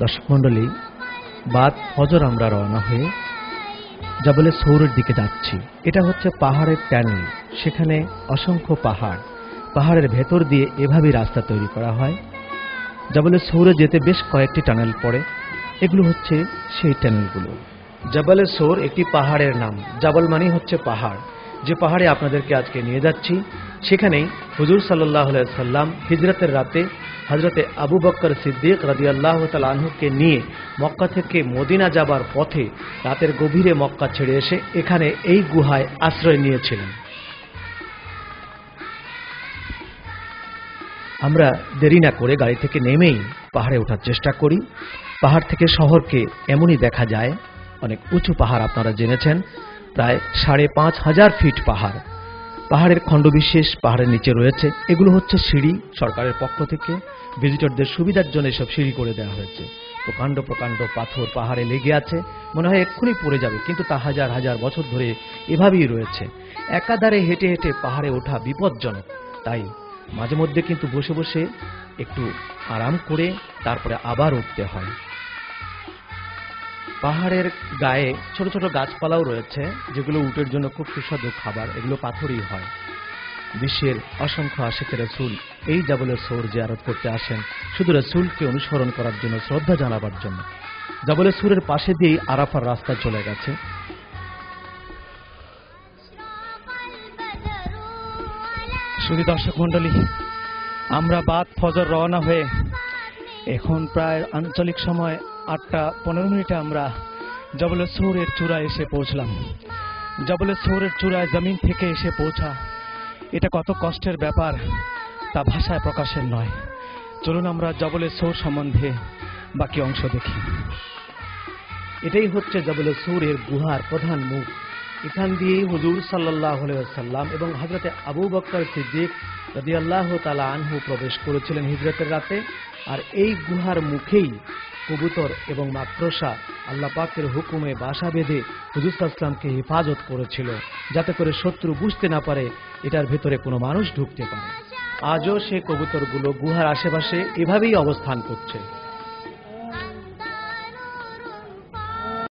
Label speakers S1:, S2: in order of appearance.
S1: দর্শক মণ্ডলী, বাদ ফজর আমরা রওনা হয়ে জাবলে সৌরের দিকে যাচ্ছি। এটা হচ্ছে পাহাড়ের টানেল। সেখানে অসংখ্য পাহাড়, পাহাড়ের ভেতর দিয়ে এভাবেই রাস্তা তৈরি করা হয়। জাবলে সৌরে যেতে বেশ কয়েকটি টানেল পড়ে। এগুলো হচ্ছে সেই টানেলগুলো। জাবলে সৌর একটি পাহাড়ের নাম। জাবল মানে হচ্ছে পাহাড়। যে পাহাড়ে আপনাদেরকে আজকে নিয়ে যাচ্ছি সেখানেই হুজুর সাল্লাল্লাহু আলাইহি সাল্লাম হিজরতের রাতে হযরতে আবু বকর সিদ্দিক রাদিয়াল্লাহু তাআলা আনহুকে নিয়ে মক্কা থেকে মদিনা যাবার পথে রাতের গভীরে মক্কা ছেড়ে এসে এখানে এই গুহায় আশ্রয় নিয়েছিলেন। আমরা দেরি না করে গাড়ি থেকে নেমেই পাহাড়ে ওঠার চেষ্টা করি। পাহাড় থেকে শহরকে এমনই দেখা যায়। অনেক উঁচু পাহাড়, আপনারা জেনেছেন, প্রায় ৫,৫০০ ফিট পাহাড়। পাহাড়ের খণ্ডবিশেষ পাহাড়ের নিচে রয়েছে। এগুলো হচ্ছে সিঁড়ি। সরকারের পক্ষ থেকে ভিজিটরদের সুবিধার জন্য এসব সিঁড়ি করে দেওয়া হয়েছে। প্রকাণ্ড প্রকাণ্ড পাথর পাহাড়ে লেগে আছে, মনে হয় এক্ষুনি পড়ে যাবে, কিন্তু তা হাজার হাজার বছর ধরে এভাবেই রয়েছে। একাধারে হেঁটে হেঁটে পাহাড়ে ওঠা বিপজ্জনক। তাই মাঝে মধ্যে কিন্তু বসে বসে একটু আরাম করে তারপরে আবার উঠতে হয়। পাহাড়ের গায়ে ছোট ছোট গাছপালাও রয়েছে, যেগুলো উটের জন্য খুব সুস্বাদু খাবার। এগুলো পাথরই হয়। বিশ্বের অসংখ্য আশিকে রাসূল এই জাবলে সৌর জিয়ারত করতে আসেন শুধু রাসূলকে অনুসরণ করার জন্য, শ্রদ্ধা জানাবার জন্য। জাবলে সৌরের পাশে দিয়েই আরাফার রাস্তা চলে গেছে। শুধু দর্শক মন্ডলী, আমরা বাদ ফজর রওনা হয়ে এখন প্রায় আঞ্চলিক সময় ৮টা ১৫ আমরা জাবলে সৌরের চূড়ায় এসে পৌঁছলাম। জাবলে সৌরের চূড়ায় জমিন থেকে এসে পৌঁছা এটা কত কষ্টের ব্যাপার তা ভাষায় প্রকাশের নয়। চলুন আমরা জাবলে সৌর সম্বন্ধে বাকি অংশ দেখি। এটাই হচ্ছে জাবলে সৌরের গুহার প্রধান মুখ। এখান দিয়েই হুজুর সাল্লাল্লাহু আলাইহি ওয়াসাল্লাম এবং হযরতে আবু বকর সিদ্দিক রাদিয়াল্লাহু তাআলা আনহু প্রবেশ করেছিলেন হিজরতের রাতে। আর এই গুহার মুখেই কবুতর এবং মাকড়সা আল্লাহ পাকের হুকুমে বাসা বেঁধে হুজুর সাল্লাল্লাহু আলাইহি ওয়াসাল্লামকে হেফাজত করেছিল, যাতে করে শত্রু বুঝতে না পারে এটার ভেতরে কোনো মানুষ ঢুকতে পারে। আজও সে কবুতরগুলো গুহার আশেপাশে এভাবেই অবস্থান করছে।